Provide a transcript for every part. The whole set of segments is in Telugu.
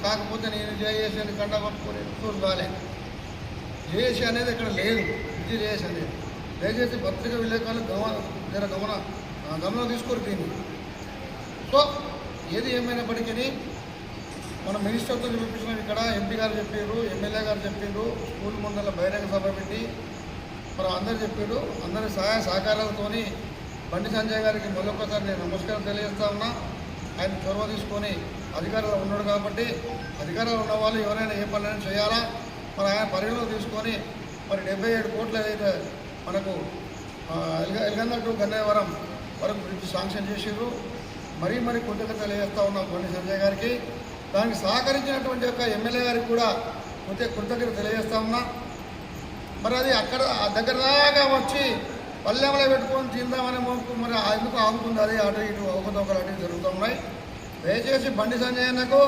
కాకపోతే నేను జేఏసీ అని కండ పట్టుకొని చూడాలి. జేఏసీ అనేది ఇక్కడ లేదు, ఇది జేఏసీ అనేది. దయచేసి పత్రిక విలేకరులు గమనం తీసుకొని దీన్ని. సో ఏది ఏమైనప్పటికీ మన మినిస్టర్తో చూపించినాం, ఇక్కడ ఎంపీ గారు చెప్పారు, ఎమ్మెల్యే గారు చెప్పారు, స్కూల్ మండల బహిరంగ సభ పెట్టి మనం అందరు చెప్పారు. అందరి సహాయ సహకారాలతో బండి సంజయ్ గారికి మరొకసారి నేను నమస్కారం తెలియజేస్తా ఉన్నా. ఆయన చొరవ తీసుకొని అధికారులు ఉన్నాడు కాబట్టి అధికారులు ఉన్న వాళ్ళు ఎవరైనా ఏ పనులైనా చేయాలా, మరి ఆయన పరిగణలో తీసుకొని మరి 77 కోట్లు ఏదైతే మనకు ఎల్గంద టు గన్నవరం వరకు బ్రిడ్జ్ శాంక్షన్ చేసారు. మరీ కృతజ్ఞత తెలియజేస్తూ ఉన్నాం బండి సంజయ్ గారికి. దానికి సహకరించినటువంటి యొక్క ఎమ్మెల్యే గారికి కూడా కృతజ్ఞత తెలియజేస్తా ఉన్నా. మరి అది అక్కడ దగ్గర దాకా వచ్చి పల్లెంలో పెట్టుకొని తిందామనే మోపు మరి ఎందుకు ఆగుతుంది, అది అటు ఇటు అవకతవకలు అటు జరుగుతూ ఉన్నాయి. దయచేసి బండి సంజయ్ అన్నకు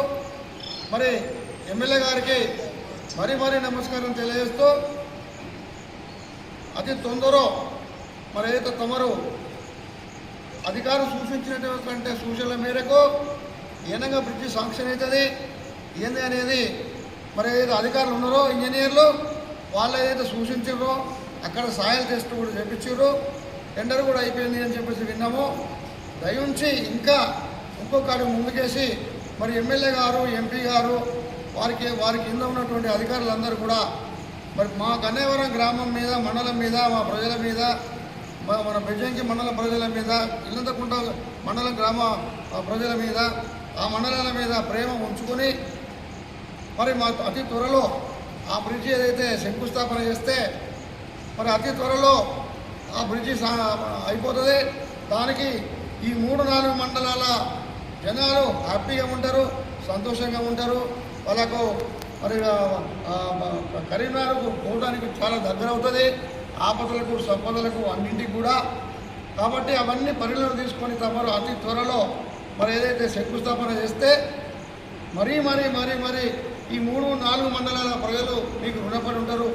మరి ఎమ్మెల్యే గారికి మరీ నమస్కారం తెలియజేస్తూ అతి తొందరలో మరి ఏదైతే తమరు అధికారులు సూచించినటువంటి సూచనల మేరకు ఏనంగా బ్రిడ్జి శాంక్షన్ అవుతుంది ఏంది అనేది మరి ఏదైతే అధికారులు ఉన్నారో ఇంజనీర్లు వాళ్ళు ఏదైతే సూచించారో అక్కడ సాయిల్ టెస్ట్ కూడా చేయించారు. టెండర్ కూడా అయిపోయింది అని చెప్పేసి విన్నాము. దయించి ఇంకా ఇంకొక అడుగు ముందుకేసి మరి ఎమ్మెల్యే గారు, ఎంపీ గారు వారికి కింద ఉన్నటువంటి అధికారులందరూ కూడా మరి మా గన్నవరం గ్రామం మీద, మండలం మీద, మా ప్రజల మీద, మన బెజ్జంకి మండలం ప్రజల మీద, ఇల్లంతకుంట మండలం గ్రామ ప్రజల మీద, ఆ మండలాల మీద ప్రేమ ఉంచుకొని మరి మా అతి త్వరలో ఆ బ్రిడ్జి ఏదైతే శంకుస్థాపన చేస్తే మరి అతి త్వరలో ఆ బ్రిడ్జి అయిపోతుంది. దానికి ఈ 3-4 మండలాల జనాలు హ్యాపీగా ఉంటారు, సంతోషంగా ఉంటారు. వాళ్ళకు మరి కరీంనగర్కు పోవడానికి చాలా దగ్గర అవుతుంది, ఆపదలకు సంపదలకు అన్నింటికి కూడా. కాబట్టి అవన్నీ పరిగణలోకి తీసుకొని తమరు అతి త్వరలో మరి ఏదైతే శంకుస్థాపన చేస్తే మరీ ఈ 3-4 మండలాల ప్రజలు మీకు రుణపడి ఉంటారు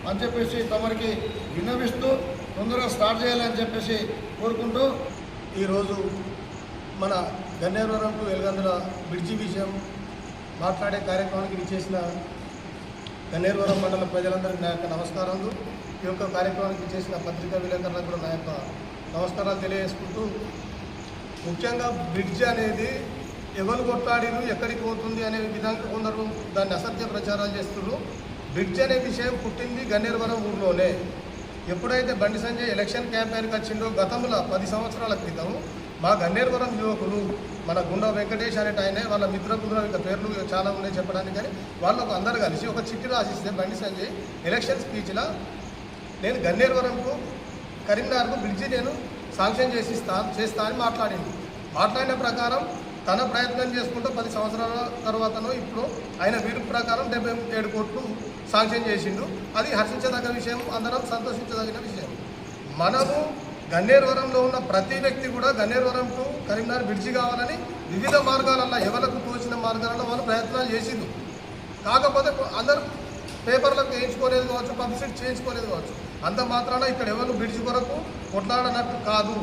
అని చెప్పేసి తమరికి విన్నవిస్తూ తొందరగా స్టార్ట్ చేయాలని చెప్పేసి కోరుకుంటూ ఈరోజు మన గన్నవరం టు ఎల్గందుల బ్రిడ్జి విషయం మాట్లాడే కార్యక్రమానికి విచ్చేసిన గన్నవరం మండల ప్రజలందరికీ నా యొక్క నమస్కారాలు. ఈ యొక్క కార్యక్రమానికి విచ్చేసిన పత్రికా విలేకరులకు కూడా నా యొక్క నమస్కారాలు తెలియజేసుకుంటూ, ముఖ్యంగా బ్రిడ్జ్ అనేది ఎవరు కొట్లాడిరు, ఎక్కడికి పోతుంది అనే విధంగా కొందరు దాన్ని అసత్య ప్రచారాలు చేస్తున్నారు. బ్రిడ్జ్ అనే విషయం పుట్టింది గన్నవరం ఊర్లోనే. ఎప్పుడైతే బండి సంజయ్ ఎలక్షన్ క్యాంపెయిన్కి వచ్చిందో గతంలో 10 సంవత్సరాల క్రితం మా గన్నవరం యువకులు, మన గుండా వెంకటేష్ అనేట ఆయన, వాళ్ళ మిత్రబృందం, ఇంకా పేర్లు చాలా ఉన్నాయి చెప్పడానికి, కానీ వాళ్ళకు అందరూ కలిసి ఒక చిట్టి రాసిస్తే బండి సంజయ్ ఎలక్షన్ స్పీచ్లో నేను గన్నవరంకు కరీంనగర్కు బ్రిడ్జి నేను శాంక్షన్ చేస్తా అని మాట్లాడిన ప్రకారం తన ప్రయత్నం చేసుకుంటూ 10 సంవత్సరాల తర్వాతనో ఇప్పుడు ఆయన వీరు ప్రకారం 77 కోట్లు శాంక్షన్ చేసిండు. అది హర్షించదగ్గ విషయం, అందరం సంతోషించదగిన విషయం. మనము గన్నవరంలో ఉన్న ప్రతి వ్యక్తి కూడా గన్నవరం టు కరీంనగర్ బ్రిడ్జి కావాలని వివిధ మార్గాలలో ఎవరికి తోచిన మార్గాలలో వాళ్ళు ప్రయత్నాలు చేసిండు. కాకపోతే అందరూ పేపర్లకు వేయించుకోలేదు కావచ్చు, పబ్లిసిటీ చేయించుకోలేదు కావచ్చు. అంత మాత్రాన ఇక్కడ ఎవరు బ్రిడ్జి కొరకు కొట్లాడనట్టు కాదు.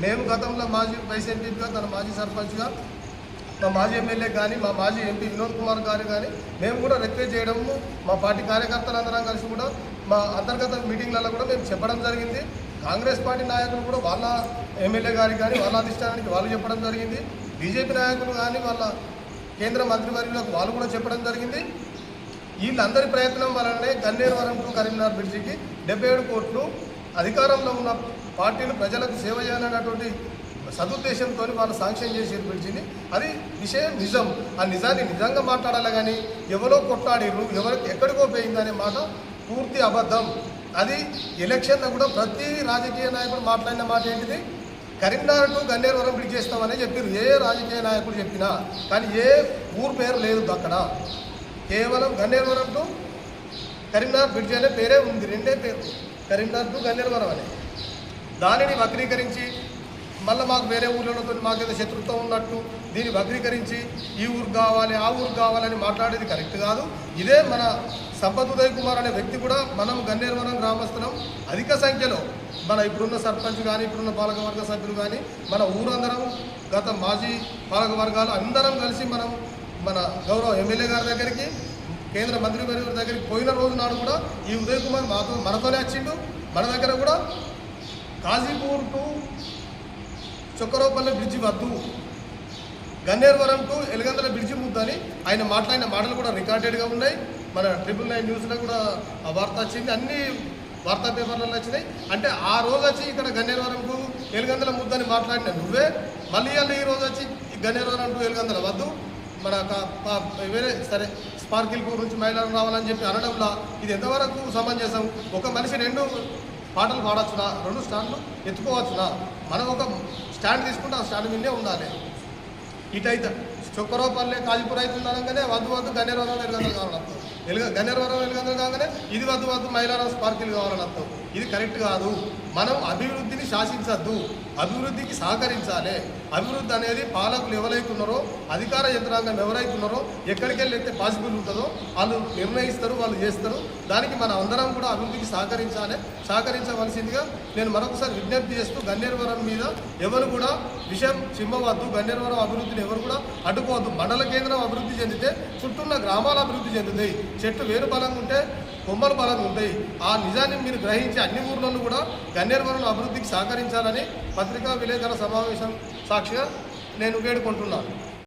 మేము గతంలో మాజీ వైస్ ఎంపీగా, తన మాజీ సర్పంచ్గా, మా మాజీ ఎమ్మెల్యే కానీ, మా మాజీ ఎంపీ వినోద్ కుమార్ గారు కానీ మేము కూడా రిక్వెస్ట్ చేయడము, మా పార్టీ కార్యకర్తలందరం కలిసి కూడా మా అంతర్గత మీటింగ్లలో కూడా మేము చెప్పడం జరిగింది. కాంగ్రెస్ పార్టీ నాయకులు కూడా వాళ్ళ ఎమ్మెల్యే గారికి కానీ వాళ్ళ అధిష్టానానికి వాళ్ళు చెప్పడం జరిగింది. బీజేపీ నాయకులు కానీ వాళ్ళ కేంద్ర మంత్రివర్యులకు వాళ్ళు కూడా చెప్పడం జరిగింది. వీళ్ళందరి ప్రయత్నం వలనే గన్నవరం టు కరీంనగర్ బ్రిడ్జికి 77 కోట్లు అధికారంలో ఉన్న పార్టీలు ప్రజలకు సేవ చేయాలన్నటువంటి సదుద్దేశంతో వాళ్ళు శాంక్షన్ చేసే బ్రిడ్జిని. అది విషయం నిజం. ఆ నిజాన్ని నిజంగా మాట్లాడాలి, కానీ ఎవరో కొట్లాడిరు, ఎవరికి ఎక్కడికో పోయిందనే మాట పూర్తి అబద్ధం. అది ఎలక్షన్లో కూడా ప్రతి రాజకీయ నాయకుడు మాట్లాడిన మాట ఏంటిది, కరీంనగర్ టు గన్నవరం బ్రిడ్జ్ చేస్తామని చెప్పారు. ఏ రాజకీయ నాయకుడు చెప్పినా, కానీ ఏ ఊరు పేరు లేదు అక్కడ. కేవలం గన్నవరం టు కరీంనగర్ బ్రిడ్జ్ అనే పేరే ఉంది, 2 పేర్లు, కరీంనగర్ టు గన్నవరం అని. దానిని వక్రీకరించి మళ్ళీ మాకు వేరే ఊళ్ళతో మాకేదో శత్రుత్వం ఉన్నట్టు దీన్ని వక్రీకరించి ఈ ఊరు కావాలి, ఆ ఊరు కావాలని మాట్లాడేది కరెక్ట్ కాదు. ఇదే మన సంపత్ ఉదయ్ కుమార్ అనే వ్యక్తి కూడా మనం గన్నవరం గ్రామస్తులం అధిక సంఖ్యలో, మన ఇప్పుడున్న సర్పంచ్ కానీ, ఇప్పుడున్న పాలకవర్గ సభ్యులు కానీ, మన ఊరందరం, గత మాజీ పాలకవర్గాలు అందరం కలిసి మనం మన గౌరవ ఎమ్మెల్యే గారి దగ్గరికి, కేంద్ర మంత్రి గారి దగ్గరికి పోయిన రోజు నాడు కూడా ఈ ఉదయ్ కుమార్ మనతోనే వచ్చిండు. మన దగ్గర కూడా కాజీపూర్ టు చొక్కరోపల్లి బ్రిడ్జి వద్దు, గన్నేరువరం టు ఎలగందల బ్రిడ్జి ముద్దని ఆయన మాట్లాడిన మాటలు కూడా రికార్డెడ్గా ఉన్నాయి. మన 999 న్యూస్లో కూడా ఆ వార్త వచ్చింది, అన్ని వార్తా పేపర్లలో వచ్చినాయి. అంటే ఆ రోజు వచ్చి ఇక్కడ గన్నేరువరంకు ఎలగందల ముద్దని మాట్లాడిన నువ్వే మళ్ళీ ఈ రోజు వచ్చి గన్నేరువరం టు ఎలగందల వద్దు, మన వేరే సరే స్పార్కిల్పూర్ నుంచి మైలారం రావాలని చెప్పి అనడంలో ఇది ఎంతవరకు సమంజసం? ఒక మనిషి 2 పాటలు పాడచ్చునా, 2 స్టాండ్లు ఎత్తుకోవచ్చునా? మనం ఒక స్టాండ్ తీసుకుంటే ఆ స్టాండ్ మీదే ఉండాలి. ఇటైతే చొక్కరోపల్లె కాజీపూర్ అవుతుంది అనగానే వద్దు గన్నేరువరం ఎలగందలు కావాలని అర్థం, గన్నేరువరం ఎలగందలు కాగానే ఇది వద్దు మైలారం స్పార్కిల్ కావాలని అర్థం. ఇది కరెక్ట్ కాదు. మనం అభివృద్ధిని శాసించద్దు, అభివృద్ధికి సహకరించాలి. అభివృద్ధి అనేది పాలకులు ఎవరైతున్నారో, అధికార యంత్రాంగం ఎవరైతున్నారో, ఎక్కడికి వెళ్ళి అయితే పాసిబుల్ ఉంటుందో వాళ్ళు నిర్ణయిస్తారు, వాళ్ళు చేస్తారు. దానికి మనం అందరం కూడా అభివృద్ధికి సహకరించవలసిందిగా నేను మరొకసారి విజ్ఞప్తి చేస్తూ, గన్నేరువరం మీద ఎవరు కూడా విషయం చిమ్మవద్దు, గన్నేరువరం అభివృద్ధిని ఎవరు కూడా అడ్డుకోవద్దు. మండల కేంద్రం అభివృద్ధి చెందితే చుట్టూన్న గ్రామాలు అభివృద్ధి చెందుతాయి. చెట్టు వేరు బలంగా ఉంటే కొమ్మలు బలంగా ఉంటాయి. ఆ నిజాన్ని మీరు గ్రహించి అన్ని ఊర్లలో కూడా గన్నేరువరం అభివృద్ధికి సహకరించాలని పత్రికా విలేకరుల సమావేశం సాక్షిగా నేను వేడుకుంటున్నాను.